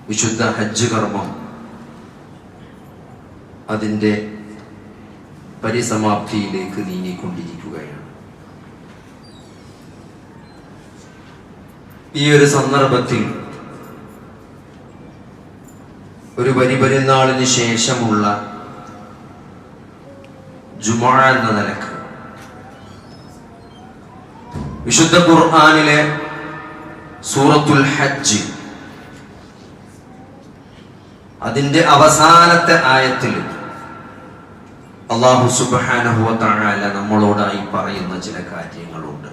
വിശുദ്ധ ഹജ്ജ് കർമ്മം അതിൻ്റെ പരിസമാപ്തിയിലേക്ക് നീങ്ങിക്കൊണ്ടിരിക്കുകയാണ്. ഈ ഒരു സന്ദർഭത്തിൽ ഒരു ബലിപെരുന്നാളിന് ശേഷമുള്ള ജുമുഅ എന്ന നിലക്ക് വിശുദ്ധ ഖുർആനിലെ സൂറത്തുൽ ഹജ്ജ് അതിന്റെ അവസാനത്തെ ആയത്തിൽ അല്ലാഹു സുബ്ഹാനഹു വ തആല നമ്മളോടായി പറയുന്ന ചില കാര്യങ്ങളുണ്ട്.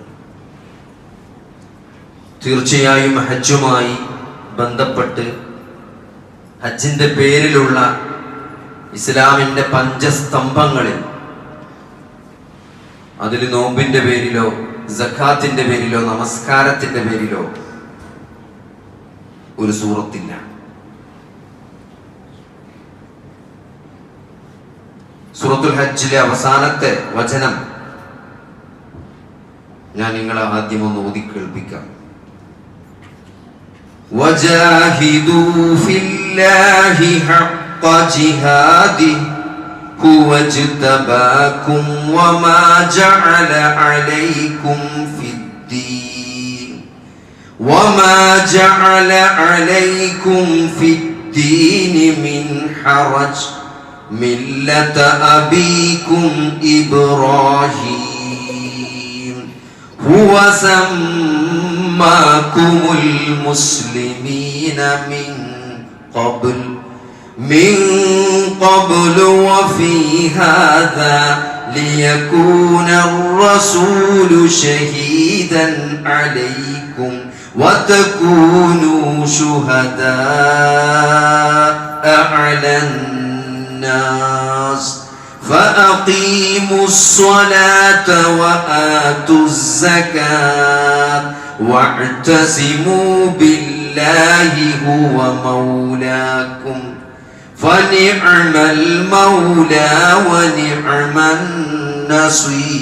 തീർച്ചയായും ഹജ്ജുമായി ബന്ധപ്പെട്ട് ഹജ്ജിന്റെ പേരിലുള്ള ഇസ്ലാമിന്റെ പഞ്ചസ്തംഭങ്ങളിൽ അതിൽ നോമ്പിന്റെ പേരിലോ സക്കാത്തിന്റെ പേരിലോ നമസ്കാരത്തിന്റെ പേരിലോ ഒരു സൂറത്തില്ല. സൂറത്തുൽ ഹജ്ജിലെ അവസാനത്തെ വചനം ഞാൻ നിങ്ങളെ ആദ്യം ഒന്ന് ഓതി കേൾപ്പിക്കാം. വജാഹിദൂ ഫില്ലാഹി ഹഖ്ഖ ജിഹാദിഹി هو اجتباكم وما جعل عليكم في الدين من حرج ملة أبيكم إبراهيم هو سماكم المسلمين من قبل وفي هذا ليكون الرسول شهيدا عليكم وتكونوا شهداء على الناس فأقيموا الصلاة وآتوا الزكاة واعتصموا بالله هو مولاكم فنعم المولى ونعم النصير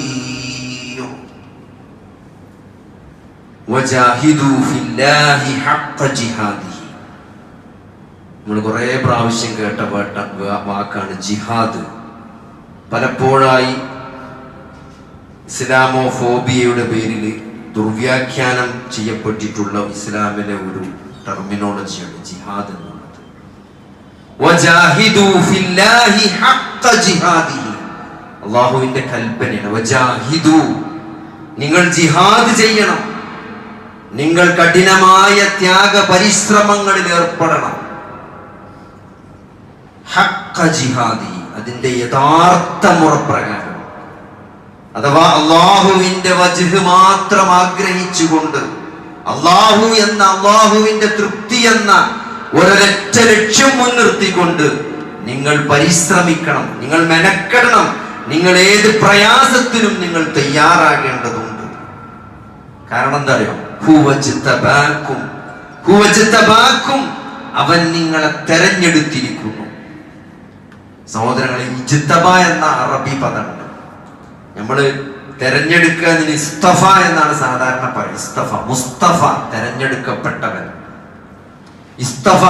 وجاهدوا في الله حق جهاده. നമ്മൾ കുറേ പ്രാവശ്യം കേട്ട വാക്കാണ് ജിഹാദ്. പലപ്പോഴായി ഇസ്ലാമോഫോബിയയുടെ പേരിൽ ദുർവ്യാഖ്യാനം ചെയ്യപ്പെട്ടിട്ടുള്ള ഇസ്ലാമിലെ ഒരു ടെർമിനോളജിയാണ് ജിഹാദ് എന്നുള്ളത്. വജാഹിദൂ ഫില്ലാഹി ഹഖ്ഖ ജിഹാദിഹി, അല്ലാഹുവിന്റെ കൽപ്പനയാണ്. വജാഹിദൂ, നിങ്ങൾ ജിഹാദ് ചെയ്യണം, നിങ്ങൾ കഠിനമായ ത്യാഗ പരിശ്രമങ്ങളിൽ ഏർപ്പെടണം. ഹഖ്ഖ ജിഹാദിഹി, അതിന്റെ യഥാർത്ഥ മുറപ്രകാരം, അഥവാ അല്ലാഹുവിന്റെ വജ്ഹ് മാത്രം ആഗ്രഹിച്ചുകൊണ്ട് അല്ലാഹുവിന്റെ തൃപ്തി എന്ന ഒരൊറ്റ ലക്ഷ്യം മുൻനിർത്തിക്കൊണ്ട് നിങ്ങൾ പരിശ്രമിക്കണം, നിങ്ങൾ മെനക്കെടണം, നിങ്ങൾ ഏത് പ്രയാസത്തിനും നിങ്ങൾ തയ്യാറാകേണ്ടതുണ്ട്. കാരണം എന്താ അറിയോ? ഹുവജ്തബാക്കും, അവൻ നിങ്ങളെ തെരഞ്ഞെടുത്തിരിക്കുന്നു. സഹോദരങ്ങളെ, ഇജ്തബ എന്ന അറബി പദമുണ്ട്. നമ്മള് തെരഞ്ഞെടുക്കുക ഇസ്തഫ എന്നാണ് സാധാരണ പറയുന്നത്. ഇസ്തഫ, മുസ്തഫ, തെരഞ്ഞെടുക്കപ്പെട്ടവൻ. ഇസ്തഫ,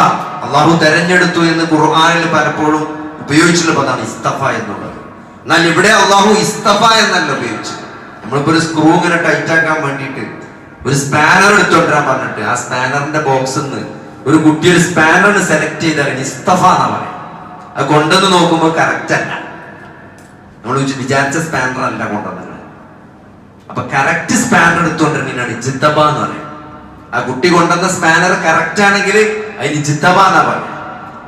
അള്ളാഹു തെരഞ്ഞെടുത്തു എന്ന് ഖുർആനിൽ പലപ്പോഴും ഉപയോഗിച്ചുള്ള പദമാണ് ഇസ്തഫ എന്നുള്ളത്. എന്നാൽ ഇവിടെ അള്ളാഹു ഇസ്തഫ എന്നല്ല ഉപയോഗിച്ചത്. നമ്മളിപ്പോ ഒരു സ്ക്രൂ ഇങ്ങനെ ടൈറ്റ് ആക്കാൻ വേണ്ടിയിട്ട് ഒരു സ്പാനർ എടുത്തോണ്ടിരാൻ പറഞ്ഞിട്ട് ആ സ്പാനറിന്റെ ബോക്സിൽ നിന്ന് ഒരു കുട്ടി ഒരു സ്പാനറിന് സെലക്ട് ചെയ്താൽ ഇസ്തഫ എന്നാ പറയാം. അത് കൊണ്ടുവന്ന് നോക്കുമ്പോൾ കറക്റ്റ് അല്ല, നമ്മൾ വിചാരിച്ച സ്പാനർ അല്ല കൊണ്ടുവന്നത്. അപ്പൊ കറക്റ്റ് സ്പാനർ എടുത്തോണ്ടിരുന്നാണ് ഇജ്തബ എന്ന് പറയാം. ആ കുട്ടി കൊണ്ടുവന്ന സ്പാനർ കറക്റ്റ് ആണെങ്കിൽ അതിന് ജിത്തബ എന്നാ പറയാം.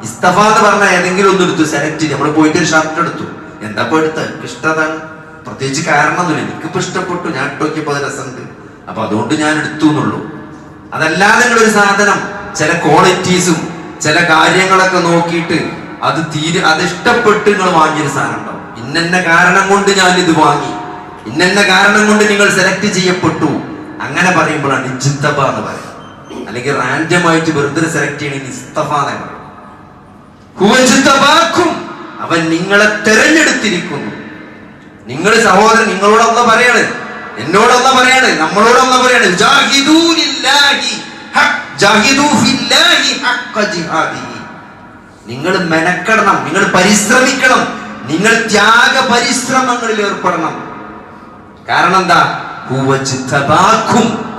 ഇസ്തഫ എന്ന് പറഞ്ഞാൽ ഏതെങ്കിലും ഒന്ന് എടുത്തു സെലക്ട് ചെയ്ത്. നമ്മൾ പോയിട്ട് ഒരു ഷർട്ട് എടുത്തു, എന്താ എടുത്ത ഇഷ്ടതാണ്, പ്രത്യേകിച്ച് കാരണമൊന്നുമില്ല, എനിക്കിപ്പോ ഇഷ്ടപ്പെട്ടു, ഞാൻ ഇട്ടോക്കിയപ്പോ അത് രസമുണ്ട്, അപ്പൊ അതുകൊണ്ട് ഞാൻ എടുത്തു എന്നുള്ളൂ. അതല്ലാതെ നിങ്ങളൊരു സാധനം ചില ക്വാളിറ്റീസും ചില കാര്യങ്ങളൊക്കെ നോക്കിയിട്ട് അത് ഇഷ്ടപ്പെട്ട് നിങ്ങൾ വാങ്ങിയൊരു സാധനം ഉണ്ടാവും. ഇന്ന കാരണം കൊണ്ട് ഞാൻ ഇത് വാങ്ങി, ഇന്ന കാരണം കൊണ്ട് നിങ്ങൾ സെലക്ട് ചെയ്യപ്പെട്ടു, അങ്ങനെ പറയുമ്പോഴാണ് ഇജ്തബ എന്ന് പറയുന്നത്. അല്ലെങ്കിൽ റാൻഡം ആയിട്ട് വെറുതെ സെലക്ട് ചെയ്യണമെങ്കിൽ ഇസ്തഫ എന്ന് പറയും. ഹുവജ്തബാക്കും, അവൻ നിങ്ങളെ തെരഞ്ഞെടുത്തിരിക്കുന്നു. നിങ്ങൾ സഹോദരൻ, നിങ്ങളോടൊന്ന് പറയാണ്, എന്നോടൊന്ന് പറയാണ്, നമ്മളോടൊന്ന് പറയാണ്, ജാഹിദൂ ലില്ലാഹി ഹഖ്ഖ ജാഹിദൂ ഫില്ലാഹി ഹഖ്ഖ ജിഹാദിഹി. നിങ്ങൾ മെനക്കെടണം, നിങ്ങൾ പരിശ്രമിക്കണം, നിങ്ങൾ ത്യാഗ പരിശ്രമങ്ങളിൽ ഏർപ്പെടണം. കാരണം എന്താ?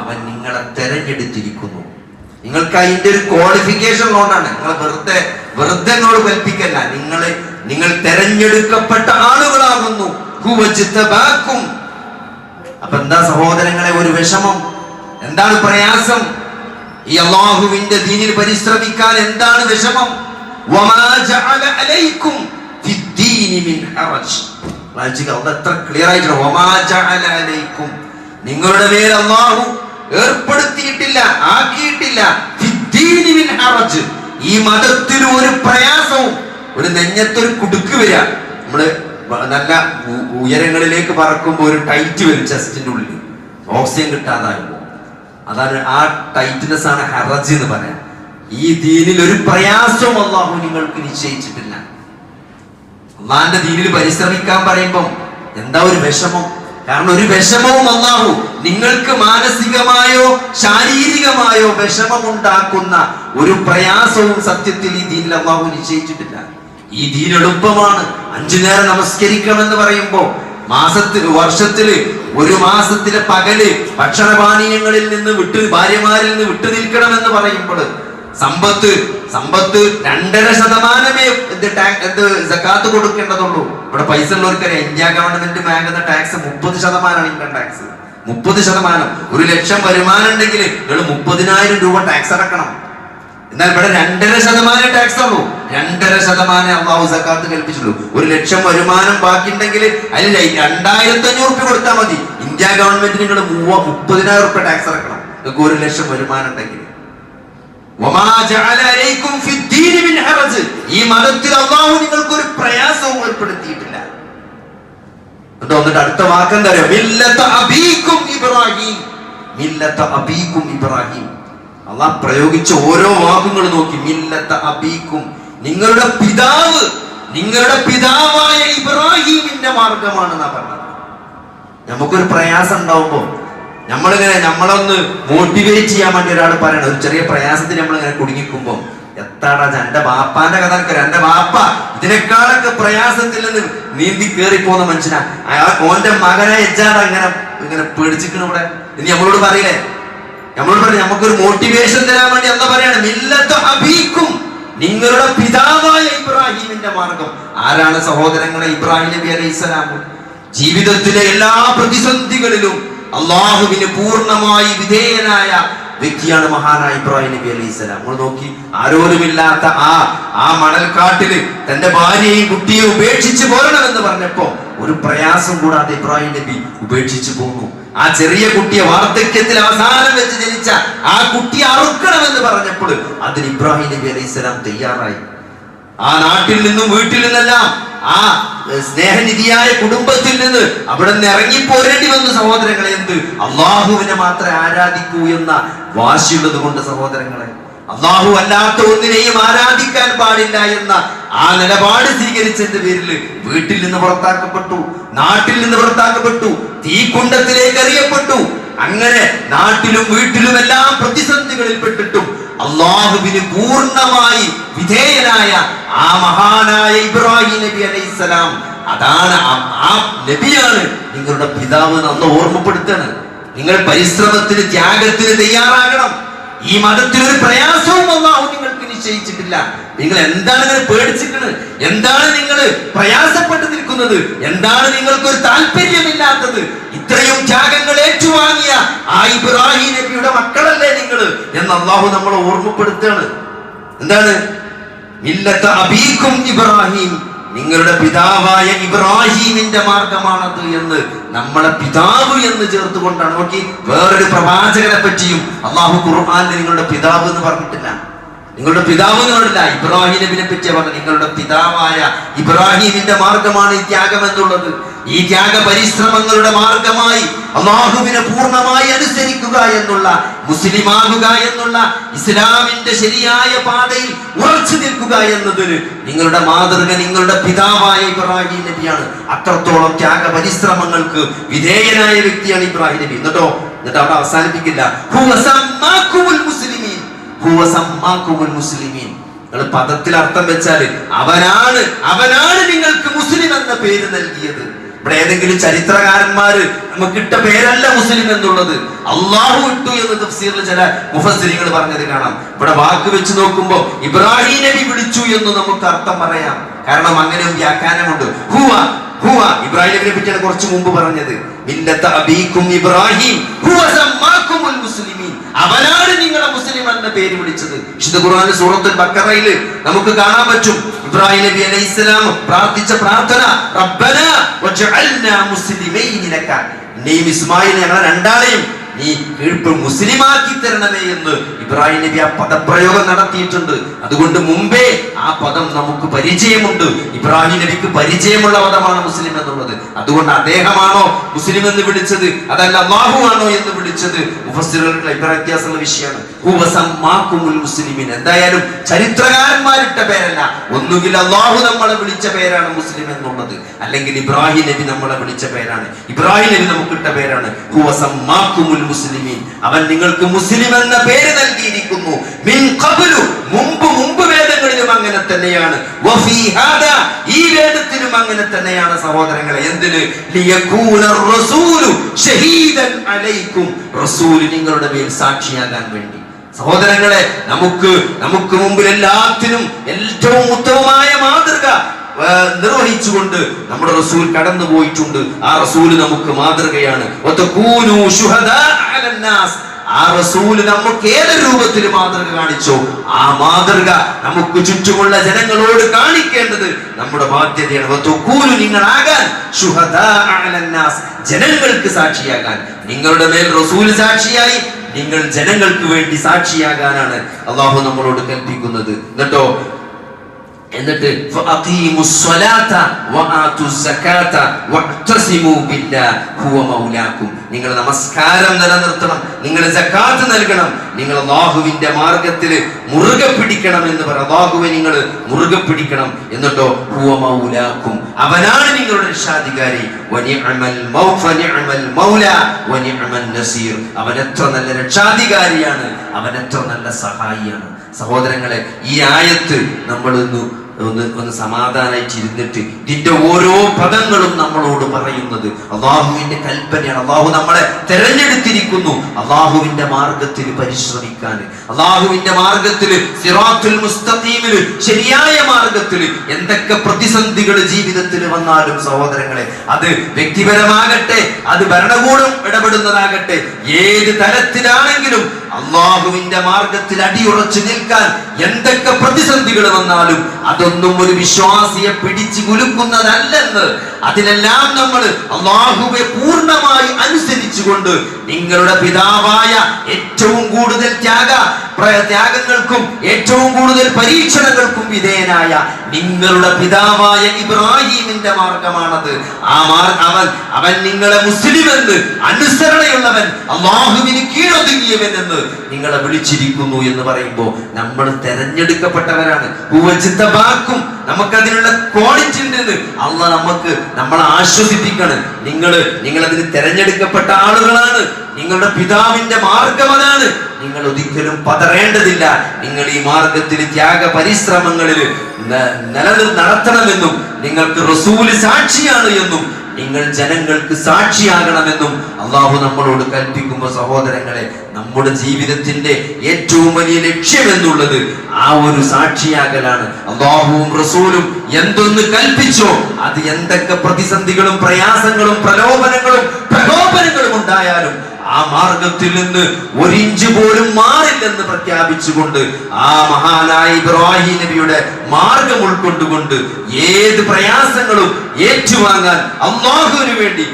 അവൻ നിങ്ങളെ തെരഞ്ഞെടുത്തിരിക്കുന്നു. നിങ്ങൾക്ക് അതിന്റെ ഒരു ക്വാളിഫിക്കേഷൻ ഉള്ളതുകൊണ്ടാണ്. നിങ്ങൾ വെറുതെ എന്നോട് കൽപ്പിക്കല്ല. നിങ്ങൾ തെരഞ്ഞെടുക്കപ്പെട്ട ആളുകളാകുന്നു. അപ്പൊ എന്താ സഹോദരങ്ങളെ ഒരു വിഷമം? എന്താണ് പ്രയാസം? ഈ അല്ലാഹുവിന്റെ ദീനിൽ പരിശ്രമിക്കാൻ എന്താണ് വിഷമം? വമാ ജഅല അലൈക്കും ഫിദ്ദീനി മിൻ ഹറജ്. എത്ര ക്ലിയർ ആയിട്ട്, വമാ ജഅല അലൈക്കും, നിങ്ങളുടെ മേൽ അല്ലാഹു ഏർപ്പെടുത്തിയിട്ടില്ല, ആക്കിയിട്ടില്ല, ഫിദ്ദീനി മിൻ ഹറജ്, ഈ മതത്തിൽ ഒരു പ്രയാസവും. ഒരു നെഞ്ഞത്തൊരു കുടുക്ക് വരിക, നമ്മള് നല്ല ഉയരങ്ങളിലേക്ക് പറക്കുമ്പോ ഒരു ടൈറ്റ് വരും ചെസ്റ്റിന്റെ ഉള്ളിൽ, ഓക്സിജൻ കിട്ടാതാകുമ്പോ. അതാണ് ആ ടൈറ്റ്നെസ് ആണ് ഹറജ് എന്ന് പറയാം. ഈ ദീനിൽ ഒരു പ്രയാസവും അല്ലാഹു നിങ്ങൾക്ക് നിശ്ചയിച്ചിട്ടില്ല. അള്ളാന്റെ ദീനിൽ പരിശ്രമിക്കാൻ പറയുമ്പം എന്താ ഒരു വിഷമം? കാരണം ഒരു വിഷമവും അല്ലാഹു നിങ്ങൾക്ക് മാനസികമായോ ശാരീരികമായോ വിഷമമുണ്ടാക്കുന്ന ഒരു പ്രയാസവും സത്യത്തിൽ ഈ ദീനിൽ അല്ലാഹു നിശ്ചയിച്ചിട്ടില്ല. ഈ ദീൻ എളുപ്പമാണ്. 5 നേരം നമസ്കരിക്കണമെന്ന് പറയുമ്പോ വർഷത്തില് ഒരു മാസത്തിലെ പകല് ഭക്ഷണപാനീയങ്ങളിൽ നിന്ന് ഭാര്യമാരിൽ നിന്ന് വിട്ടു നിൽക്കണമെന്ന് പറയുമ്പോൾ സമ്പത്ത് 2.5% സകാത്ത് കൊടുക്കേണ്ടതുള്ളൂ. ഇവിടെ പൈസ ഉള്ളവർക്കറിയാം, ഇന്ത്യ ഗവൺമെന്റ് വാങ്ങുന്ന ടാക്സ് 30% ഇൻകം ടാക്സ്. 30%. 1 ലക്ഷം വരുമാനം ഉണ്ടെങ്കിൽ നിങ്ങൾ 30,000 രൂപ ടാക്സ് അടക്കണം. എന്നാൽ ഇവിടെ 2.5% ടാക്സ് ഉള്ളൂ. 2.5% അല്ലാഹു സകാത്ത് കൽപ്പിച്ചുള്ളൂ. 1 ലക്ഷം വരുമാനം ബാക്കിയുണ്ടെങ്കിൽ അതിൽ 2,500 രൂപ കൊടുത്താൽ മതി. ഇന്ത്യ ഗവൺമെന്റ് നിങ്ങൾ 30,000 രൂപ ടാക്സ് അടക്കണം നിങ്ങൾക്ക് 1 ലക്ഷം വരുമാനം ഉണ്ടെങ്കിൽ. ഈ മതത്തിൽ അല്ലാഹു നിങ്ങൾക്ക് ഒരു പ്രയാസവും ഏർപ്പെടുത്തിയിട്ടില്ല. എന്നിട്ട് അടുത്ത വാക്കെന്താ അറിയോ? മില്ലത അബീകും ഇബ്രാഹിം. മില്ലത അബീകും ഇബ്രാഹിം. അല്ലാഹു പ്രയോഗിച്ച ഓരോ വാക്കുകൾ നോക്കി. മില്ലത അബീകും, നിങ്ങളുടെ പിതാവായ ഇബ്രാഹിമിന്റെ മാർഗമാണെന്നാ പറഞ്ഞത്. നമുക്കൊരു പ്രയാസം ഉണ്ടാവുമ്പോ നമ്മളൊന്ന് മോട്ടിവേറ്റ് ചെയ്യാൻ വേണ്ടി ഒരാൾ പറയണം. ഒരു ചെറിയ പ്രയാസത്തിന് നമ്മളിങ്ങനെ കുടുങ്ങിക്കുമ്പോ, എത്താടാ എന്റെ ബാപ്പാന്റെ കഥ, എന്റെ ബാപ്പ ഇതിനേക്കാളൊക്കെ പ്രയാസത്തിൽ നിന്ന് നീന്തി കേറിപ്പോന്ന മനുഷ്യനാ. ഓന്റെ മകനെ എച്ചാടാ ഇങ്ങനെ പേടിച്ചിരിക്കണ ഇവിടെ. ഇനി നമ്മളോട് പറയില്ലേ, നമുക്കൊരു മോട്ടിവേഷൻ തരാൻ വേണ്ടി എന്താ പറയണം? മില്ലത അബീകും, നിങ്ങളുടെ പിതാവായ ഇബ്രാഹിമിന്റെ മാർഗം. ആരാണ് സഹോദരങ്ങളെ ഇബ്രാഹിം നബി അലൈഹിസ്സലാം? ജീവിതത്തിലെ എല്ലാ പ്രതിസന്ധികളിലും അള്ളാഹുവിന് പൂർണ്ണമായി വിധേയനായ വ്യക്തിയാണ് മഹാനായ ഇബ്രാഹിം നബി അലൈഹിസ്സലാം. നമ്മൾ നോക്കി, ആരോരുമില്ലാത്ത ആ മണൽക്കാട്ടില് തന്റെ ഭാര്യയും കുട്ടിയെ ഉപേക്ഷിച്ച് പോരണമെന്ന് പറഞ്ഞപ്പോ ഒരു പ്രയാസം കൂടാതെ ഇബ്രാഹിം നബി ഉപേക്ഷിച്ചു പോന്നു. ആ ചെറിയ കുട്ടിയെ വാർദ്ധക്യത്തിൽ അവസാനം വെച്ച് ജനിച്ച ആ കുട്ടിയെ അറുക്കണമെന്ന് പറഞ്ഞപ്പോൾ അതിന് ഇബ്രാഹിം നബി അലൈഹിസ്സലാം തയ്യാറായി. ആ നാട്ടിൽ നിന്നും വീട്ടിൽ നിന്നെല്ലാം ആ സ്നേഹനിധിയായ കുടുംബത്തിൽ നിന്ന് അവിടെ നിന്ന് ഇറങ്ങിപ്പോരേണ്ടി വന്നു സഹോദരങ്ങളെ. എന്ത്? അള്ളാഹുവിനെ മാത്രമേ ആരാധിക്കൂ എന്ന വാശിയുള്ളത് കൊണ്ട് സഹോദരങ്ങളെ, അള്ളാഹു അല്ലാത്ത ഒന്നിനെയും ആരാധിക്കാൻ പാടില്ല എന്ന ആ നിലപാട് സ്വീകരിച്ചതിന്റെ പേരിൽ വീട്ടിൽ നിന്ന് പുറത്താക്കപ്പെട്ടു, നാട്ടിൽ നിന്ന് പുറത്താക്കപ്പെട്ടു, തീക്കുണ്ടത്തിലേക്ക് എറിയപ്പെട്ടു. അങ്ങനെ നാട്ടിലും വീട്ടിലും എല്ലാം പ്രതിസന്ധികളിൽ പെട്ടിട്ടും അള്ളാഹുവിന് പൂർണ്ണമായി വിധേയനായ ആ മഹാനായ ഇബ്രാഹിം നബി അലൈഹിസ്സലാം, അതാണ് ആ നബിയാണ് നിങ്ങളുടെ പിതാവ് എന്ന് ഓർമ്മപ്പെടുത്താണ്. നിങ്ങൾ പരിശ്രമത്തിന്, ത്യാഗത്തിന് തയ്യാറാകണം. ഈ മതത്തിൽ ഒരു പ്രയാസവും അല്ലാഹു നിങ്ങൾക്ക് നിശ്ചയിച്ചിട്ടില്ല. നിങ്ങൾ എന്താണ് നിങ്ങൾ പേടിച്ചിരിക്കുന്നത്? എന്താണ് നിങ്ങൾ പ്രയാസപ്പെട്ട് നിൽക്കുന്നത്? എന്താണ് നിങ്ങൾക്കൊരു താല്പര്യമില്ലാത്തത്? ഇത്രയും ത്യാഗങ്ങൾ ഏറ്റുവാങ്ങിയ ആ ഇബ്രാഹിം നബിയുടെ മക്കളല്ലേ നിങ്ങൾ എന്ന് അല്ലാഹു നമ്മളെ ഓർമ്മപ്പെടുത്തുകയാണ്. എന്താണ്? മില്ലത അബീകും ഇബ്രാഹിം, നിങ്ങളുടെ പിതാവായ ഇബ്രാഹിമിന്റെ മാർഗമാണത് എന്ന് നമ്മളെ പിതാവ് എന്ന് ചേർത്തുകൊണ്ടാണ്. നോക്കി, വേറൊരു പ്രവാചകനെ പറ്റിയും അല്ലാഹു ഖുർആനിൽ നിങ്ങളുടെ പിതാവ് എന്ന് പറഞ്ഞിട്ടില്ല. നിങ്ങളുടെ പിതാവ് എന്ന് പറഞ്ഞില്ല, ഇബ്രാഹിം നബിനെ പറ്റിയാ പറഞ്ഞു. നിങ്ങളുടെ പിതാവായ ഇബ്രാഹിമിന്റെ മാർഗമാണ് ഈ ത്യാഗം എന്നുള്ളത്. ഈ ത്യാഗ പരിശ്രമങ്ങളുടെ മാർഗമായി അല്ലാഹുവിനെ പൂർണ്ണമായി അനുസരിക്കുക എന്നുള്ള, മുസ്ലിമാകുക എന്നുള്ള, ഇസ്ലാമിന്റെ ശരിയായ പാതയിൽ ഉറച്ചു നിൽക്കുക എന്നതിന് നിങ്ങളുടെ മാതൃക നിങ്ങളുടെ പിതാവായ ഇബ്രാഹിം നബിയാണ്. അത്രത്തോളം ത്യാഗ പരിശ്രമങ്ങൾക്ക് വിധേയനായ വ്യക്തിയാണ് ഇബ്രാഹിം നബി. എന്നിട്ട് അവിടെ അവസാനിപ്പിക്കില്ല. ഹുവ സമ്മാകുമുൽ മുസ്ലിമീൻ. നിങ്ങൾ പദത്തിൽ അർത്ഥം വെച്ചാൽ അവനാണ് നിങ്ങൾക്ക് മുസ്ലിം എന്ന പേര് നൽകിയത്. ഇവിടെ ഏതെങ്കിലും ചരിത്രകാരന്മാര് നമുക്കിട്ട പേരല്ല മുസ്ലിം എന്നുള്ളത്, അള്ളാഹു ഇട്ടു എന്ന് തഫ്സീറിൽ ചില മുഫസ്സിരികൾ പറഞ്ഞത് കാണാം. ഇവിടെ വാക്ക് വെച്ച് നോക്കുമ്പോൾ ഇബ്രാഹിം നബി വിളിച്ചു എന്ന് നമുക്ക് അർത്ഥം പറയാം. കാരണം അങ്ങനെ ഒരു വ്യാഖ്യാനമുണ്ട്. ഹുവ ഇബ്രാഹിം നബിയെ പറ്റിയാണ് കുറച്ച് മുമ്പ് പറഞ്ഞത്. മില്ലത അബീകും ഇബ്രാഹിം ഹുവ സമ്മാകുമുൽ മുസ്ലിമീൻ. അവനാണ് നിങ്ങളെ മുസ്ലിം എന്ന പേര് വിളിച്ചത്. വിശുദ്ധ ഖുർആനിൽ സൂറത്തുൽ ബഖറയിൽ നമുക്ക് കാണാൻ പറ്റും ഇബ്രാഹിം നബി അലൈഹിസ്സലാം പ്രാർത്ഥിച്ച പ്രാർത്ഥന, റബ്ബനാ വജഅൽനാ മുസ്ലിമൈനി ലക. നീ ഇസ്മായിൽ ഞങ്ങളെ രണ്ടാളെയും നീ മുസ്ലിമാക്കി തരണമേ എന്ന് ഇബ്രാഹിം നബി ആ പദപ്രയോഗം നടത്തിയിട്ടുണ്ട്. അതുകൊണ്ട് മുമ്പേ ആ പദം നമുക്ക് പരിചയമുണ്ട്. ഇബ്രാഹിം നബിക്ക് പരിചയമുള്ള പദമാണ് മുസ്ലിം എന്നുള്ളത്. അതുകൊണ്ട് അദ്ദേഹമാണോ മുസ്ലിം എന്ന് വിളിച്ചത്, അതല്ല അല്ലാഹു ആണോ എന്ന് വിളിച്ചത്, മുഫസ്സിറുകൾക്ക് അഭിപ്രായ വ്യത്യാസമുള്ള വിഷയമാണ്. ഹുവ സമ്മാകുമുൽ മുസ്ലിമീൻ. എന്തായാലും ചരിത്രകാരന്മാരിട്ട പേരല്ല. ഒന്നുകിൽ അല്ലാഹു നമ്മളെ വിളിച്ച പേരാണ് മുസ്ലിം എന്നുള്ളത്, അല്ലെങ്കിൽ ഇബ്രാഹിം നബി നമ്മളെ വിളിച്ച പേരാണ്. ഇബ്രാഹിം നബി നമുക്കിട്ട പേരാണ് ഹുവ സമ്മാകുമുൽ മുസ്ലിമീൻ. അവൻ നിങ്ങൾക്ക് മുസ്ലിം എന്ന പേര് നൽകിയിരിക്കുന്നു. മിൻ ഖബ്ലു, മുമ്പ് വേദങ്ങളിലും അങ്ങനെ തന്നെയാണ്. വഫീ ഹാദാ, ഈ വേദത്തിലും അങ്ങനെ തന്നെയാണ് സഹോദരങ്ങളെ. എന്തിന്? ലിയകൂന റസൂലു ഷഹീദൻ അലൈക്കും, റസൂൽ നിങ്ങളുടെ മേൽ സാക്ഷിയാകാൻ വേണ്ടി. സഹോദരങ്ങളെ, നമുക്ക് മുമ്പിൽ എല്ലാത്തിനും ഏറ്റവും ഉത്തമമായ മാതൃക നിർവഹിച്ചുകൊണ്ട് നമ്മുടെ റസൂൽ കടന്നു പോയിട്ടുണ്ട്. ആ റസൂൽ നമുക്ക് മാതൃകയാണ്. ആ റസൂല് നമുക്ക് ഏത് രൂപത്തിൽ മാതൃക കാണിച്ചോ ആ മാതൃക നമുക്ക് ചുറ്റുമുള്ള ജനങ്ങളോട് കാണിക്കേണ്ടത് നമ്മുടെ ബാധ്യതയാണ്. നിങ്ങളാകാൻ ജനങ്ങൾക്ക് സാക്ഷിയാകാൻ. നിങ്ങളുടെ മേൽ റസൂൽ സാക്ഷിയായി, നിങ്ങൾ ജനങ്ങൾക്ക് വേണ്ടി സാക്ഷിയാകാനാണ് അള്ളാഹു നമ്മളോട് കൽപ്പിക്കുന്നത്. എന്നിട്ട് നിങ്ങൾ നമസ്കാരം നിലനിർത്തണം, നിങ്ങൾ സക്കാത്ത് നൽകണം, നിങ്ങൾ അല്ലാഹുവിന്റെ മാർഗത്തിൽ മുറുകെ പിടിക്കണം എന്ന് പറ. അല്ലാഹുവെ നിങ്ങൾ മുറുകെ പിടിക്കണം. എന്നിട്ടോ ഹുവ മൗലാക്കും, അവനാണ് നിങ്ങളുടെ രക്ഷാധികാരി. അവൻ എത്ര നല്ല രക്ഷാധികാരിയാണ്, അവൻ എത്ര നല്ല സഹായിയാണ്. സഹോദരങ്ങളെ, ഈ ആയത്ത് നമ്മൾ ഒന്ന് സമാധാനായിട്ട് ഇരുന്നിട്ട് ഇതിന്റെ ഓരോ പദങ്ങളും നമ്മളോട് പറയുന്നത് അള്ളാഹുവിന്റെ കൽപ്പനയാണ്. അള്ളാഹു നമ്മളെ തെരഞ്ഞെടുത്തിരിക്കുന്നു അള്ളാഹുവിന്റെ മാർഗത്തിൽ പരിശ്രമിക്കാൻ, അള്ളാഹുവിന്റെ മാർഗത്തിൽ സിറാത്തുൽ മുസ്തഖീമിൽ ശരിയായ മാർഗത്തിൽ എന്തൊക്കെ പ്രതിസന്ധികൾ ജീവിതത്തിൽ വന്നാലും സഹോദരങ്ങളെ, അത് വ്യക്തിപരമാകട്ടെ, അത് ഭരണകൂടം ഇടപെടുന്നതാകട്ടെ, ഏത് തരത്തിലാണെങ്കിലും അള്ളാഹുവിന്റെ മാർഗത്തിൽ അടിയുറച്ചു നിൽക്കാൻ എന്തൊക്കെ പ്രതിസന്ധികൾ വന്നാലും അതൊന്നും ഒരു വിശ്വാസിയെ പിടിച്ചു കുലുക്കുന്നതല്ലെന്ന്, അതിനെല്ലാം നമ്മൾ അള്ളാഹുവെ പൂർണ്ണമായി അനുസരിച്ചുകൊണ്ട് നിങ്ങളുടെ പിതാവായ ഏറ്റവും കൂടുതൽ ത്യാഗങ്ങൾക്കും ഏറ്റവും കൂടുതൽ പരീക്ഷണങ്ങൾക്കും വിധേയനായ നിങ്ങളുടെ പിതാവായ ഇബ്രാഹിമിന്റെ മാർഗമാണത്. അവൻ നിങ്ങളെ മുസ്ലിമെന്ന്, അനുസരണയുള്ളവൻ, അള്ളാഹുവിന് കീഴൊതുങ്ങിയവൻ എന്ന് നിങ്ങളെ വിളിച്ചിരിക്കുന്നു എന്ന് പറയുമ്പോൾ നമ്മൾ തെരഞ്ഞെടുക്കപ്പെട്ടവരാണ്. നമുക്കതിനുള്ള ക്വാളിറ്റി ഉണ്ടെന്ന് അള്ളാഹ് നമ്മളെ ആശ്വസിപ്പിക്കണം. നിങ്ങളതിന് തെരഞ്ഞെടുക്കപ്പെട്ട ആളുകളാണ്, നിങ്ങളുടെ പിതാവിന്റെ മാർഗം അതാണ്. നിങ്ങൾ ഒരിക്കലും പതറേണ്ടതില്ല. നിങ്ങൾ ഈ മാർഗത്തിൽ ത്യാഗ പരിശ്രമങ്ങളിൽ നടത്തണമെന്നും നിങ്ങൾക്ക് റസൂല് സാക്ഷിയാണ് എന്നും നിങ്ങൾ ജനങ്ങൾക്ക് സാക്ഷിയാകണമെന്നും അള്ളാഹു നമ്മളോട് കൽപ്പിക്കുമ്പോൾ സഹോദരങ്ങളെ, നമ്മുടെ ജീവിതത്തിന്റെ ഏറ്റവും വലിയ ലക്ഷ്യം എന്നുള്ളത് ആ ഒരു സാക്ഷിയാകലാണ്. അള്ളാഹുവും റസൂലും എന്തൊന്ന് കൽപ്പിച്ചോ അത് എന്തൊക്കെ പ്രതിസന്ധികളും പ്രയാസങ്ങളും പ്രലോഭനങ്ങളും ഉണ്ടായാലും ആ മാർഗത്തിൽ നിന്ന് ഒരിഞ്ച് പോലും മാറില്ലെന്ന് പ്രഖ്യാപിച്ചുകൊണ്ട് ആ മഹാനായ ഇബ്രാഹിം നബിയുടെ മാർഗം ഉൾക്കൊണ്ടുകൊണ്ട് ഏത് പ്രയാസങ്ങളും ഏറ്റുവാങ്ങാൻ അള്ളാഹുവിന് വേണ്ടി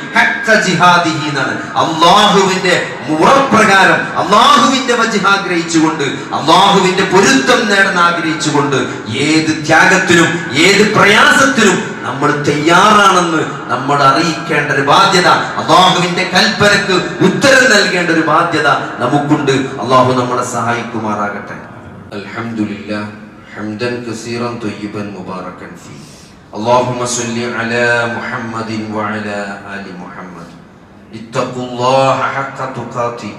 അള്ളാഹുവിന്റെ മുറപ്രകാരം അള്ളാഹുവിന്റെ വജ്ഹ് ആഗ്രഹിച്ചുകൊണ്ട് അള്ളാഹുവിന്റെ പൊരുത്തം നേടാൻ ആഗ്രഹിച്ചുകൊണ്ട് ഏത് ത്യാഗത്തിനും ഏത് പ്രയാസത്തിനും നമ്മൾ തയ്യാറാണെന്ന് നമ്മൾ അറിയിക്കേണ്ട ഒരു ബാധ്യത, അള്ളാഹുവിന്റെ കൽപ്പനക്ക് ഉത്തരം നൽകേണ്ട ഒരു ബാധ്യത നമുക്കുണ്ട്. അള്ളാഹു നമ്മളെ സഹായിക്കുമാറാകട്ടെ. അൽഹംദുലില്ലാഹ് ഹംദൻ കസീറൻ ത്വയ്യിബൻ മുബാറകൻ ഫീ. اللهم صل على محمد وعلى آل محمد. اتقوا الله حق تقاته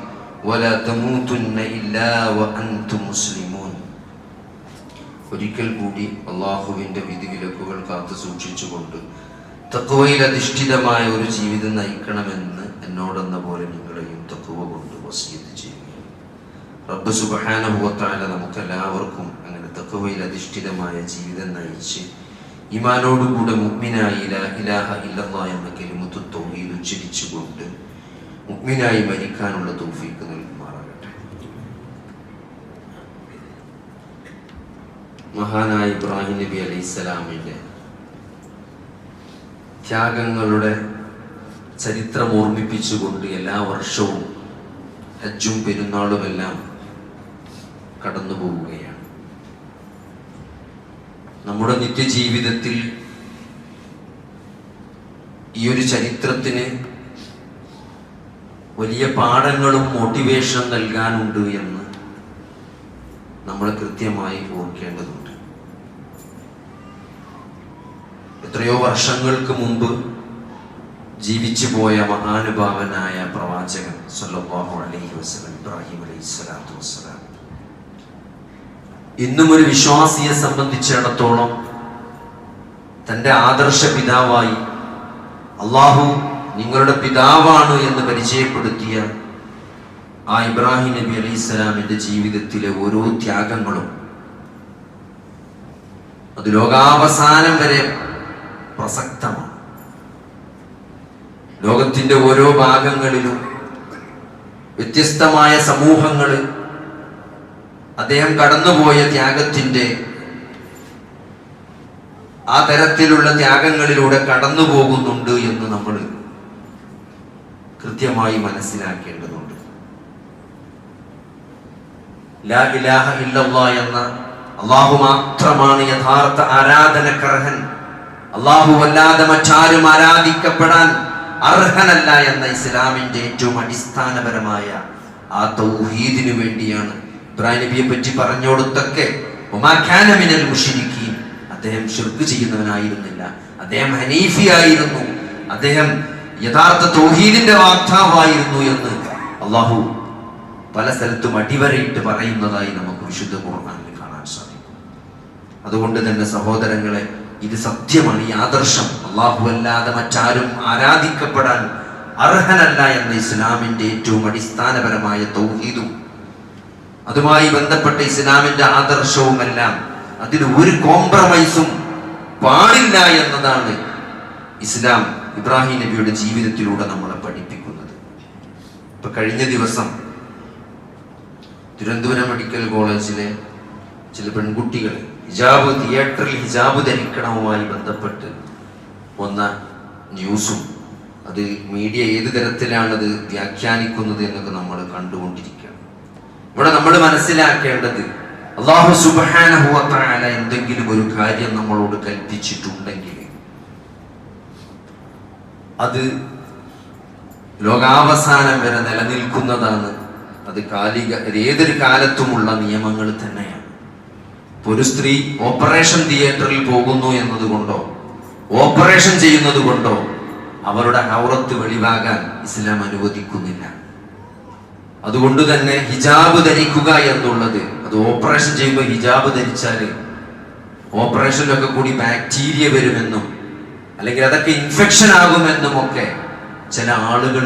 വലാ തമൂതുന്ന ഇല്ലാ വഅൻതും മുസ്ലിമൂൻ. ഒരിക്കൽ കൂടി അള്ളാഹുവിൻ്റെ വിധിവിലക്കുകൾ കാത്തു സൂക്ഷിച്ചുകൊണ്ട് തഖ്വയിൽ അധിഷ്ഠിതമായ ഒരു ജീവിതം നയിക്കണമെന്ന് എന്നോടെന്ന പോലെ നിങ്ങളെയും തഖ്വ കൊണ്ട് വസിയത്ത് ചെയ്യുന്നു. റബ്ബ് സുബ്ഹാനഹു വ തആല നമുക്കെല്ലാവർക്കും അങ്ങനെ തഖ്വയിൽ അധിഷ്ഠിതമായ ജീവിതം നയിച്ച് ഈമാനോടുകൂടെ മുഅ്മിനായി ലാ ഇലാഹ ഇല്ലല്ലാഹ് എന്ന കലിമത്തു തൗഹീദ് ഉച്ചരിച്ചുകൊണ്ട് മുഅ്മിനായി മരിക്കാനുള്ള തൗഫീഖ് നൽകുമാറാകട്ടെ. മഹാനായ ഇബ്രാഹിം നബി അലൈഹിസ്സലാമിൻ്റെ ത്യാഗങ്ങളുടെ ചരിത്രം ഓർമ്മിപ്പിച്ചുകൊണ്ട് എല്ലാ വർഷവും ഹജ്ജും പെരുന്നാളുമെല്ലാം കടന്നു പോവുകയാണ്. നമ്മുടെ നിത്യജീവിതത്തിൽ ഈ ഒരു ചരിത്രത്തിന് വലിയ പാഠങ്ങളും മോട്ടിവേഷൻ നൽകാനുണ്ട് എന്ന് നമ്മൾ കൃത്യമായി ഓർക്കേണ്ടതുണ്ട്. എത്രയോ വർഷങ്ങൾക്ക് മുമ്പ് ജീവിച്ചു പോയ മഹാനുഭാവനായ പ്രവാചകൻ സല്ലല്ലാഹു അലൈഹി വസല്ലം ഇബ്രാഹിം അലൈഹിസ്സലാത്തു വസ്സലാം ഇന്നും ഒരു വിശ്വാസിയെ സംബന്ധിച്ചിടത്തോളം തൻ്റെ ആദർശ പിതാവായി അള്ളാഹു നിങ്ങളുടെ പിതാവാണ് എന്ന് പരിചയപ്പെടുത്തിയ ആ ഇബ്രാഹിം നബി അലൈഹിസ്സലാമിൻ്റെ ജീവിതത്തിലെ ഓരോ ത്യാഗങ്ങളും അത് ലോകാവസാനം വരെ പ്രസക്തമാണ്. ലോകത്തിൻ്റെ ഓരോ ഭാഗങ്ങളിലും വ്യത്യസ്തമായ സമൂഹങ്ങൾ അദ്ദേഹം കടന്നുപോയ ത്യാഗത്തിൻ്റെ ആ തരത്തിലുള്ള ത്യാഗങ്ങളിലൂടെ കടന്നു പോകുന്നുണ്ട് എന്ന് നമ്മൾ കൃത്യമായി മനസ്സിലാക്കേണ്ടതുണ്ട്. ലാ ഇലാഹ ഇല്ലല്ലാഹ് എന്ന അല്ലാഹു മാത്രമാണ് യഥാർത്ഥ ആരാധനക്കർഹൻ, അല്ലാഹു അല്ലാതെ മറ്റാരും ആരാധിക്കപ്പെടാൻ അർഹനല്ല എന്ന ഇസ്ലാമിന്റെ ഏറ്റവും അടിസ്ഥാനപരമായ ആ തൗഹീദിനു വേണ്ടിയാണ് ഇബ്രാഹിം നബിയെ പറ്റി പറഞ്ഞോടത്തൊക്കെ വമാ കാന മിനൽ മുശ്രിക്കീൻ, അദ്ദേഹം ശിർക്ക് ചെയ്യുന്നവനായിരുന്നില്ല, അദ്ദേഹം ഹനീഫിയായിരുന്നു, അദ്ദേഹം യഥാർത്ഥ തൗഹീദിന്റെ വാക്താവായിരുന്നു എന്ന് അല്ലാഹു പല സ്ഥലത്തും അടിവരയിട്ട് പറയുന്നതായി നമുക്ക് വിശുദ്ധ ഖുർആനിൽ കാണാൻ സാധിക്കും. അതുകൊണ്ട് തന്നെ സഹോദരങ്ങളെ, ഇത് സത്യമാണ്. ഈ ആദർശം അല്ലാഹു അല്ലാതെ മറ്റാരും ആരാധിക്കപ്പെടാൻ അർഹനല്ല എന്ന ഇസ്ലാമിന്റെ ഏറ്റവും അടിസ്ഥാനപരമായ തൗഹീദും അതുമായി ബന്ധപ്പെട്ട ഇസ്ലാമിന്റെ ആദർശവുമെല്ലാം അതിന് ഒരു കോംപ്രമൈസും പാടില്ല എന്നതാണ് ഇസ്ലാം ഇബ്രാഹിം നബിയുടെ ജീവിതത്തിലൂടെ നമ്മളെ പഠിപ്പിക്കുന്നത്. ഇപ്പൊ കഴിഞ്ഞ ദിവസം തിരുവനന്തപുരം മെഡിക്കൽ കോളേജിലെ ചില പെൺകുട്ടികൾ ഹിജാബ് തിയേറ്ററിൽ ഹിജാബ് ധരിക്കണവുമായി ബന്ധപ്പെട്ട് വന്ന ന്യൂസും അത് മീഡിയ ഏത് തരത്തിലാണത് വ്യാഖ്യാനിക്കുന്നത് എന്നൊക്കെ നമ്മൾ കണ്ടുകൊണ്ടിരിക്കുകയാണ്. ഇവിടെ നമ്മൾ മനസ്സിലാക്കേണ്ടത് അല്ലാഹു സുബ്ഹാനഹു വ തആല എന്തെങ്കിലും ഒരു കാര്യം നമ്മളോട് കൽപ്പിച്ചിട്ടുണ്ടെങ്കിൽ അത് ലോകാവസാനം വരെ നിലനിൽക്കുന്നതാണ്. അത് ഏതൊരു കാലത്തുമുള്ള നിയമങ്ങൾ തന്നെയാണ്. ഒരു സ്ത്രീ ഓപ്പറേഷൻ തിയേറ്ററിൽ പോകുന്നു എന്നതുകൊണ്ടോ ഓപ്പറേഷൻ ചെയ്യുന്നത് കൊണ്ടോ അവരുടെ ഔറത്ത് വെളിവാകാൻ ഇസ്ലാം അനുവദിക്കുന്നില്ല. അതുകൊണ്ട് തന്നെ ഹിജാബ് ധരിക്കുക എന്നുള്ളത്, അത് ഓപ്പറേഷൻ ചെയ്യുമ്പോൾ ഹിജാബ് ധരിച്ചാൽ ഓപ്പറേഷനിലൊക്കെ കൂടി ബാക്ടീരിയ വരുമെന്നും അല്ലെങ്കിൽ അതൊക്കെ ഇൻഫെക്ഷൻ ആകുമെന്നും ഒക്കെ ചില ആളുകൾ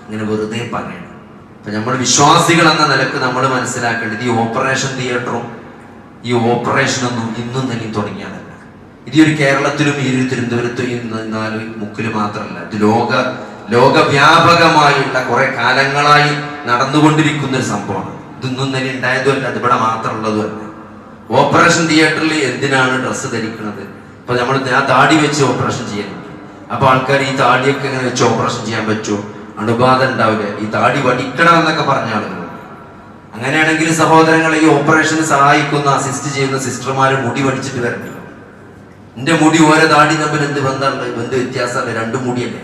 ഇങ്ങനെ വെറുതെ പറയണം. അപ്പൊ നമ്മൾ വിശ്വാസികൾ എന്ന നിലക്ക് നമ്മൾ മനസ്സിലാക്കേണ്ടത് ഈ ഓപ്പറേഷൻ തിയേറ്ററും ഈ ഓപ്പറേഷനൊന്നും ഇന്നും തന്നെ തുടങ്ങിയതല്ല. ഇത് ഒരു കേരളത്തിലും ഈ ഒരു തിരുവനന്തപുരത്തും ഇന്നാല് മുക്കിൽ മാത്രമല്ല, ഇത് ലോകവ്യാപകമായുള്ള കുറെ കാലങ്ങളായി നടന്നുകൊണ്ടിരിക്കുന്ന ഒരു സംഭവമാണ്. ഇതൊന്നും തന്നെ ഉണ്ടായതുമല്ല, അത് ഇവിടെ മാത്രമുള്ളതുമല്ല. ഓപ്പറേഷൻ തിയേറ്ററിൽ എന്തിനാണ് ഡ്രസ്സ് ധരിക്കുന്നത്? ഇപ്പൊ നമ്മൾ താടി വെച്ച് ഓപ്പറേഷൻ ചെയ്യാനുണ്ട്. അപ്പൊ ആൾക്കാർ ഈ താടിയൊക്കെ ഇങ്ങനെ വെച്ച് ഓപ്പറേഷൻ ചെയ്യാൻ പറ്റുമോ? അണുബാധ ഉണ്ടാവില്ല, ഈ താടി വടിക്കണം എന്നൊക്കെ പറഞ്ഞ ആളുകൾ. അങ്ങനെയാണെങ്കിൽ സഹോദരങ്ങളെ, ഈ ഓപ്പറേഷന് സഹായിക്കുന്ന അസിസ്റ്റ് ചെയ്യുന്ന സിസ്റ്റർമാര് മുടി വടിച്ചിട്ട് വരണ്ടല്ലോ. എന്റെ മുടി ഓരോ താടി തമ്മിൽ എന്ത് ബന്ധമുണ്ട്? എന്ത് വ്യത്യാസമല്ല, രണ്ടും മുടിയല്ലേ.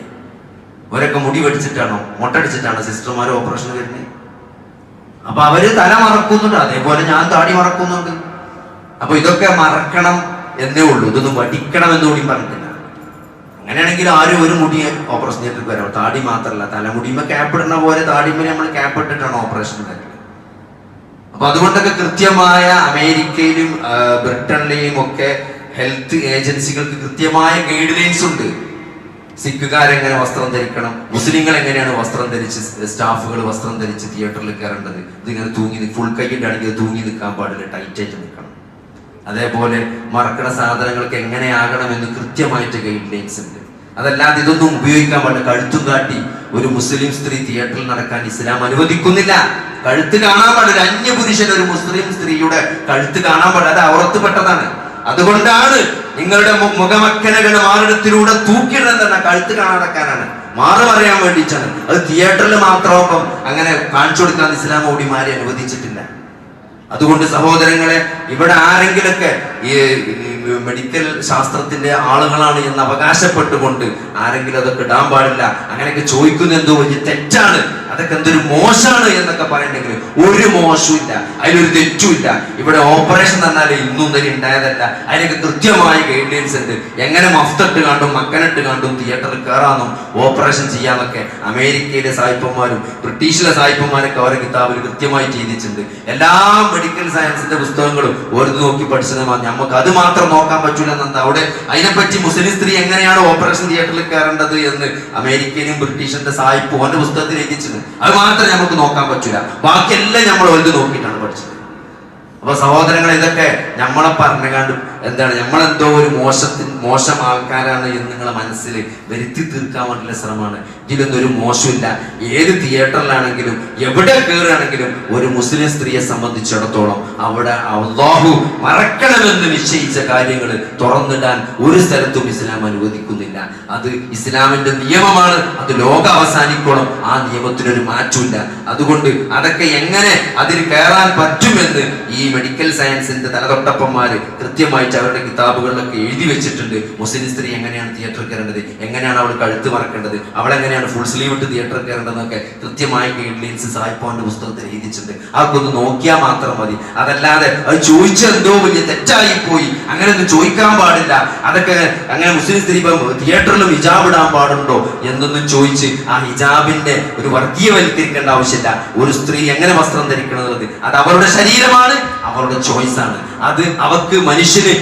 അവരൊക്കെ മുടി വടിച്ചിട്ടാണോ മൊട്ടടിച്ചിട്ടാണോ സിസ്റ്റർമാർ ഓപ്പറേഷൻ വരുന്നത്? അപ്പൊ അവര് തല മറക്കുന്നുണ്ട്, അതേപോലെ ഞാൻ താടി മറക്കുന്നുണ്ട്. അപ്പൊ ഇതൊക്കെ മറക്കണം എന്നേ ഉള്ളൂ, ഇതൊന്നും വടിക്കണം എന്നുകൂടി പറഞ്ഞിട്ടില്ല. അങ്ങനെയാണെങ്കിൽ ആരും ഒരു മുടി ഓപ്പറേഷൻ തിയേറ്ററിൽ വരാം. താടി മാത്രമല്ല, തലമുടിയുമ്പോൾ ക്യാപ്പ് ഇടുന്ന പോലെ താടിമേ നമ്മൾ ക്യാപ്പ് ഇട്ടിട്ടാണ് ഓപ്പറേഷൻ ഉണ്ടാക്കുന്നത്. അപ്പൊ അതുകൊണ്ടൊക്കെ കൃത്യമായ അമേരിക്കയിലും ബ്രിട്ടനിലെയും ഒക്കെ ഹെൽത്ത് ഏജൻസികൾക്ക് കൃത്യമായ ഗൈഡ് ലൈൻസ് ഉണ്ട്. സിഖുകാരെങ്ങനെ വസ്ത്രം ധരിക്കണം, മുസ്ലിങ്ങൾ എങ്ങനെയാണ് വസ്ത്രം ധരിച്ച്, സ്റ്റാഫുകൾ വസ്ത്രം ധരിച്ച് തിയേറ്ററിൽ കയറേണ്ടത്, ഇതിങ്ങനെ തൂങ്ങി ഫുൾ കൈയിട്ടാണെങ്കിൽ തൂങ്ങി നിൽക്കാൻ പാടില്ല, ടൈറ്റായിട്ട് നിൽക്കണം. അതേപോലെ മറക്കണ സാധനങ്ങൾക്ക് എങ്ങനെയാകണമെന്ന് കൃത്യമായിട്ട് ഗൈഡ് ലൈൻസ് ഉണ്ട്. അതല്ലാതെ ഇതൊന്നും ഉപയോഗിക്കാൻ പാടില്ല. കഴുത്തും കാട്ടി ഒരു മുസ്ലിം സ്ത്രീ തിയേറ്ററിൽ നടക്കാൻ ഇസ്ലാം അനുവദിക്കുന്നില്ല. കഴുത്ത് കാണാൻ പാടില്ല. അന്യപുരുഷൻ ഒരു മുസ്ലിം സ്ത്രീയുടെ കഴുത്ത് കാണാൻ പാടില്ല. അത് ഔറത്തുപെട്ടതാണ്. അതുകൊണ്ടാണ് നിങ്ങളുടെ മുഖമക്കനകൾ മാറിടത്തിലൂടെ തൂക്കിയിടുന്നത് കഴുത്ത് കാണാതെക്കാനാണ്, മാറുമറിയാൻ വേണ്ടിയിട്ടാണ്. അത് തിയേറ്ററിൽ മാത്രമാകുമ്പം അങ്ങനെ കാണിച്ചു കൊടുക്കാൻ ഇസ്ലാം ഓടിമാരെ അനുവദിച്ചിട്ടില്ല. അതുകൊണ്ട് സഹോദരങ്ങളെ, ഇവിടെ ആരെങ്കിലൊക്കെ ഈ മെഡിക്കൽ ശാസ്ത്രത്തിന്റെ ആളുകളാണ് എന്ന് അവകാശപ്പെട്ടുകൊണ്ട് ആരെങ്കിലും അതൊക്കെ ഇടാൻ പാടില്ല, അങ്ങനെയൊക്കെ ചോദിക്കുന്ന എന്തോ വലിയ തെറ്റാണ്, അതൊക്കെ എന്തൊരു മോശമാണ് എന്നൊക്കെ പറയണ്ടെങ്കിൽ ഒരു മോശമില്ല, അതിലൊരു തെറ്റുമില്ല. ഇവിടെ ഓപ്പറേഷൻ തന്നാലേ ഇന്നും തന്നെ ഉണ്ടായതല്ല, അതിനൊക്കെ കൃത്യമായ ഗൈഡ് ലൈൻസ് ഉണ്ട്. എങ്ങനെ മഫ്തിട്ട് കണ്ടും മക്കനിട്ട് കണ്ടും തിയേറ്ററിൽ കയറാമെന്നും ഓപ്പറേഷൻ ചെയ്യാന്നൊക്കെ അമേരിക്കയിലെ സായിപ്പന്മാരും ബ്രിട്ടീഷിലെ സായിപ്പന്മാരൊക്കെ അവരെ കിതാബിൽ കൃത്യമായി ചെയ്തിട്ടുണ്ട്. എല്ലാ മെഡിക്കൽ സയൻസിന്റെ പുസ്തകങ്ങളും ഓരോ നോക്കി പഠിച്ചത് നമുക്ക് അത് മാത്രം നോക്കാൻ പറ്റൂലെന്നാ. അവിടെ അതിനെപ്പറ്റി മുസ്ലിം സ്ത്രീ എങ്ങനെയാണ് ഓപ്പറേഷൻ തിയേറ്ററിൽ കയറേണ്ടത് എന്ന് അമേരിക്കയിലും ബ്രിട്ടീഷിന്റെ സായിപ്പ് ഓന്റെ പുസ്തകത്തിൽ എഴുതിച്ചിട്ടുണ്ട്. അത് മാത്രമേ നമുക്ക് നോക്കാൻ പറ്റൂല, ബാക്കിയെല്ലാം നമ്മൾ വലുത് നോക്കിയിട്ടാണ് പഠിച്ചത്. അപ്പൊ സഹോദരങ്ങൾ, ഇതൊക്കെ നമ്മളെ പറഞ്ഞുകാണ്ട് എന്താണ്, നമ്മളെന്തോ ഒരു മോശം ആൾക്കാരാണ് എന്ന് നിങ്ങളെ മനസ്സിൽ വരുത്തി തീർക്കാൻ വേണ്ടിയുള്ള ശ്രമമാണ്. ഇതിലൊന്നും ഒരു മോശമില്ല. ഏത് തിയേറ്ററിലാണെങ്കിലും എവിടെ കയറുകയാണെങ്കിലും ഒരു മുസ്ലിം സ്ത്രീയെ സംബന്ധിച്ചിടത്തോളം അവിടെ അല്ലാഹു മറക്കണമെന്ന് നിശ്ചയിച്ച കാര്യങ്ങൾ തുറന്നിടാൻ ഒരു സ്ഥലത്തും ഇസ്ലാം അനുവദിക്കുന്നില്ല. അത് ഇസ്ലാമിന്റെ നിയമമാണ്. അത് ലോകം അവസാനിക്കോളം ആ നിയമത്തിനൊരു മാറ്റമില്ല. അതുകൊണ്ട് അതൊക്കെ എങ്ങനെ അതിൽ കയറാൻ പറ്റുമെന്ന് ഈ മെഡിക്കൽ സയൻസിന്റെ തലതൊട്ടപ്പന്മാര് കൃത്യമായിട്ട് അവരുടെ കിതാബുകളിലൊക്കെ എഴുതി വെച്ചിട്ടുണ്ട്. മുസ്ലിം സ്ത്രീ എങ്ങനെയാണ് തിയേറ്ററിൽ കയറേണ്ടത്, എങ്ങനെയാണ് അവൾ കഴുത്ത് മറക്കേണ്ടത്, അവളെങ്ങനെയാണ് ഫുൾ സ്ലീവ് ഇട്ട് തിയേറ്ററിൽ കയറേണ്ടതെന്നൊക്കെ കൃത്യമായ ഗൈഡ് ലൈൻസ് സായിപ്പോന്റെ പുസ്തകത്തിൽ എഴുതിയിട്ടുണ്ട്. അതൊക്കെ ഒന്ന് നോക്കിയാൽ മാത്രം മതി. അതല്ലാതെ അത് ചോദിച്ചെന്തോ വലിയ തെറ്റായി പോയി, അങ്ങനെയൊന്നും ചോദിക്കാൻ പാടില്ല, അതൊക്കെ അങ്ങനെ മുസ്ലിം സ്ത്രീ തിയേറ്ററിലും ഹിജാബ് ഇടാൻ പാടുണ്ടോ എന്നൊന്നും ചോദിച്ച് ആ ഹിജാബിന്റെ ഒരു വർഗീയവൽക്കരിക്കേണ്ട ആവശ്യമില്ല. ഒരു സ്ത്രീ എങ്ങനെ വസ്ത്രം ധരിക്കണം എന്നുള്ളത് അത് അവരുടെ ശരീരമാണ്, അവരുടെ ചോയ്സാണ്. അത് അവർക്ക് മനുഷ്യന്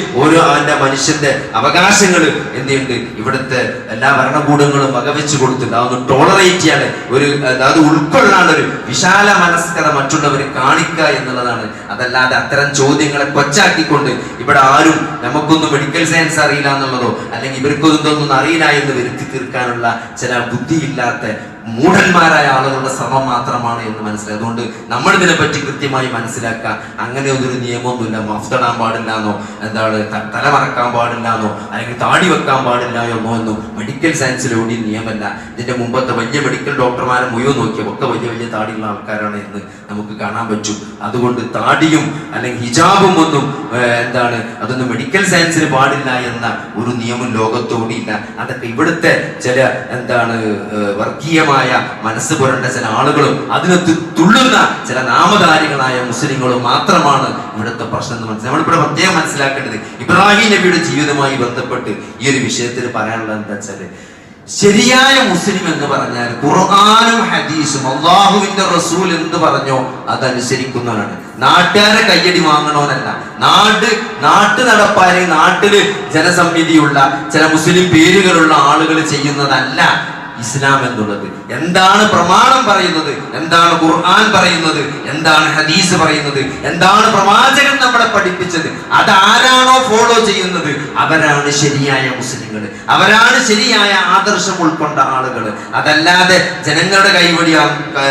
മനുഷ്യന്റെ അവകാശങ്ങൾ എന്തുണ്ട് ഇവിടുത്തെ എല്ലാ ഭരണകൂടങ്ങളും വകവെച്ചു കൊടുത്തിട്ടുണ്ട്. അതൊന്ന് ടോളറേറ്റ് ചെയ്യാൻ, അത് ഉൾക്കൊള്ളാൻ ഒരു വിശാല മനസ്കത മറ്റുള്ളവർ കാണിക്കുക എന്നുള്ളതാണ്. അതല്ലാതെ അത്തരം ചോദ്യങ്ങളെ കൊച്ചാക്കിക്കൊണ്ട് ഇവിടെ ആരും നമുക്കൊന്നും മെഡിക്കൽ സയൻസ് അറിയില്ല എന്നുള്ളതോ അല്ലെങ്കിൽ ഇവർക്കൊന്നും അറിയില്ല എന്ന് വരുത്തി തീർക്കാനുള്ള ചില ബുദ്ധിയില്ലാത്ത മൂഢന്മാരായ ആളുകളുടെ ശ്രമം മാത്രമാണ് എന്ന് മനസ്സിലായി. അതുകൊണ്ട് നമ്മൾ ഇതിനെപ്പറ്റി കൃത്യമായി മനസ്സിലാക്കുക. അങ്ങനെ ഒരു നിയമമൊന്നുമില്ല. മഫ്തിടാൻ പാടില്ല എന്നോ, എന്താണ് തല മറക്കാൻ പാടില്ല എന്നോ, അല്ലെങ്കിൽ താടി വെക്കാൻ പാടില്ല എന്നോ എന്നും മെഡിക്കൽ സയൻസിലൂടെ നിയമമല്ല. ഇതിന്റെ മുമ്പത്തെ വലിയ മെഡിക്കൽ ഡോക്ടർമാരെ മുഴുവൻ നോക്കിയാൽ ഒക്കെ വലിയ വലിയ താടിയുള്ള ആൾക്കാരാണ് എന്ന് നമുക്ക് കാണാൻ പറ്റും. അതുകൊണ്ട് താടിയും അല്ലെങ്കിൽ ഹിജാബും ഒന്നും അതൊന്നും മെഡിക്കൽ സയൻസിന് പാടില്ല എന്ന ഒരു നിയമം ലോകത്തോടിയില്ല. അതൊക്കെ ഇവിടുത്തെ ചില വർഗീയമായ മനസ്സ് പുരണ്ട ചില ആളുകളും അതിനകത്ത് തുള്ളുന്ന ചില നാമധാരികളായ മുസ്ലിങ്ങളും മാത്രമാണ് ഇവിടുത്തെ പ്രശ്നം എന്ന് മനസ്സിലാക്കി. നമ്മളിവിടെ പ്രത്യേകം മനസ്സിലാക്കേണ്ടത് ഇബ്രാഹിം നബിയുടെ ജീവിതവുമായി ബന്ധപ്പെട്ട് ഈ ഒരു വിഷയത്തിൽ പറയാനുള്ളത് എന്താ വെച്ചാല്, ശരിയായ മുസ്ലിം എന്ന് പറഞ്ഞാൽ ഖുർആനും ഹദീസും അള്ളാഹുവിന്റെ റസൂൽ എന്ന് പറഞ്ഞോ അതനുസരിക്കുന്നവനാണ്. നാട്ടുകാരെ കയ്യടി വാങ്ങണവനല്ല. നാട്ടു നടപ്പാരെ നാട്ടില് ജനസമ്മിതിയുള്ള ചില മുസ്ലിം പേരുകളുള്ള ആളുകൾ ചെയ്യുന്നതല്ല ഇസ്ലാം എന്നുള്ളത്. എന്താണ് പ്രമാണം പറയുന്നത്, എന്താണ് ഖുർആൻ പറയുന്നത്, എന്താണ് ഹദീസ് പറയുന്നത്, എന്താണ് പ്രവാചകൻ നമ്മളെ പഠിപ്പിച്ചത്, അതാരാണോ ഫോളോ ചെയ്യുന്നത് അവരാണ് ശരിയായ മുസ്ലിങ്ങൾ, അവരാണ് ശരിയായ ആദർശം ഉൾക്കൊണ്ട ആളുകൾ. അതല്ലാതെ ജനങ്ങളുടെ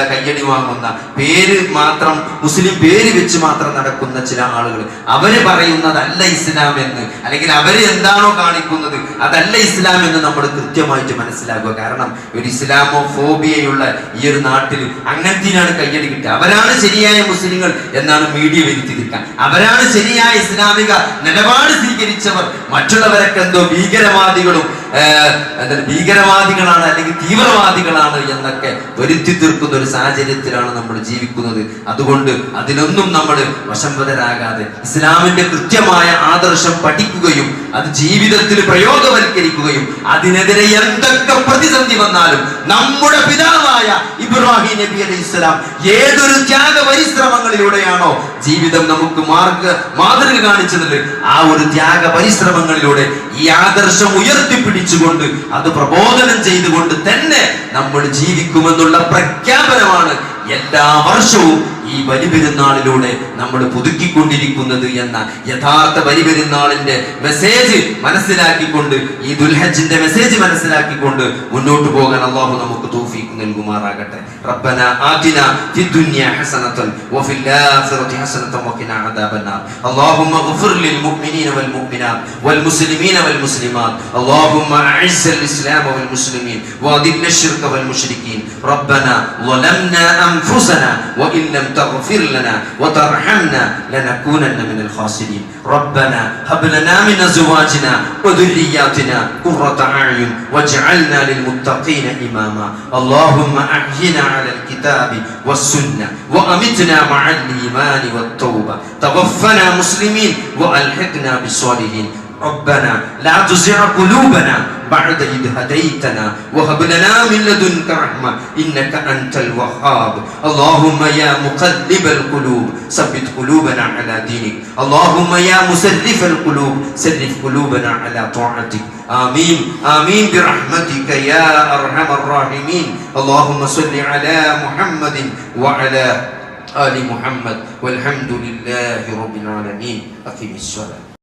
കയ്യടി വാങ്ങുന്ന പേര് മാത്രം, മുസ്ലിം പേര് വെച്ച് മാത്രം നടക്കുന്ന ചില ആളുകൾ, അവര് പറയുന്നതല്ല ഇസ്ലാം എന്ന്, അല്ലെങ്കിൽ അവര് എന്താണോ കാണിക്കുന്നത് അതല്ല ഇസ്ലാം എന്ന് നമ്മൾ കൃത്യമായിട്ട് മനസ്സിലാക്കുക. കാരണം ഒരു ഇസ്ലാമോ ഫോബിയയുള്ള ഈ ഒരു നാട്ടിൽ അങ്ങനത്തെയാണ് കയ്യടി കിട്ടുക. അവരാണ് ശരിയായ മുസ്ലിങ്ങൾ എന്നാണ് മീഡിയ വരുത്തി തീർക്കാൻ, അവരാണ് ശരിയായ ഇസ്ലാമിക നിലപാട് സ്വീകരിച്ചവർ മറ്റുള്ളവരൊക്കെ എന്തോ ഭീകരവാദികളാണ് അല്ലെങ്കിൽ തീവ്രവാദികളാണ് എന്നൊക്കെ വരുത്തി തീർക്കുന്ന ഒരു സാഹചര്യത്തിലാണ് നമ്മൾ ജീവിക്കുന്നത്. അതുകൊണ്ട് അതിലൊന്നും നമ്മൾ വശംവദരാകാതെ ഇസ്ലാമിന്റെ കൃത്യമായ ആദർശം പഠിക്കുകയും അത് ജീവിതത്തിൽ പ്രയോഗവൽക്കരിക്കുകയും അതിനെതിരെ എന്തൊക്കെ പ്രതിസന്ധി വന്നാലും നമ്മുടെ പിതാവായ ഇബ്രാഹിം നബി അലൈഹിസ്സലാം ഏതൊരു ത്യാഗ പരിശ്രമങ്ങളിലൂടെയാണോ ജീവിതം നമുക്ക് മാതൃക കാണിച്ചത്, ആ ഒരു ത്യാഗ പരിശ്രമങ്ങളിലൂടെ ഈ ആദർശം ഉയർത്തിപ്പിടിച്ചുകൊണ്ട് അത് പ്രബോധനം ചെയ്തുകൊണ്ട് തന്നെ നമ്മൾ ജീവിക്കുമെന്നുള്ള പ്രഖ്യാപനമാണ് എല്ലാ വർഷവും ഈ ബലിപെരുന്നാളിലൂടെ നമ്മൾ പുതുക്കിക്കൊണ്ടിരിക്കുന്നത് എന്ന യഥാർത്ഥ ബലിപെരുന്നാളിന്റെ മെസ്സേജ് മനസ്സിലാക്കിക്കൊണ്ട്, ഈ ദുൽഹജ്ജിന്റെ മെസ്സേജ് മനസ്സിലാക്കിക്കൊണ്ട് മുന്നോട്ട് പോകാൻ അല്ലാഹു നമുക്ക് തൗഫീഖ് നൽകുമാറാകട്ടെ. റബ്ബന ആതിന ഫിദ്ദുനിയ ഹസനതൻ വഫിൽ ആഖിറതി ഹസനതൻ വഖിനാ അദാബന്നാർ. അല്ലാഹുമ്മഗ്ഫിർ ലിൽ മുഅ്മിനീന വൽ മുഅ്മിനാത് വൽ മുസ്ലിമീന വൽ മുസ്ലിമാത്. അല്ലാഹുമ്മ അഇസ്സൽ ഇസ്ലാമ വൽ മുസ്ലിമീൻ വഅദില്ല അശ്ശിർക വൽ മുശ്രിക്കീൻ. റബ്ബന ളലംനാ അൻഫുസനാ വഇൻ ലം تغفر لنا وترحمنا لنكونن من الخاسرين. ربنا هب لنا من ازواجنا وذرياتنا قرة اعين واجعلنا للمتقين اماما. اللهم احينا على الكتاب والسنة وامتنا مع الايمان والتوبة. توفنا مسلمين والحقنا بالصالحين. ربنا لا تزغ قلوبنا بعد إذ هديتنا وهب لنا من لدنك رحمة إنك أنت الوهاب. اللهم يا مقلب القلوب ثبت قلوبنا على دينك. اللهم يا مسرف القلوب سرف قلوبنا على طاعتك. آمين آمين برحمتك يا أرحم الراحمين. اللهم صل على محمد وعلى آل محمد والحمد لله رب العالمين. أقم الصلاة.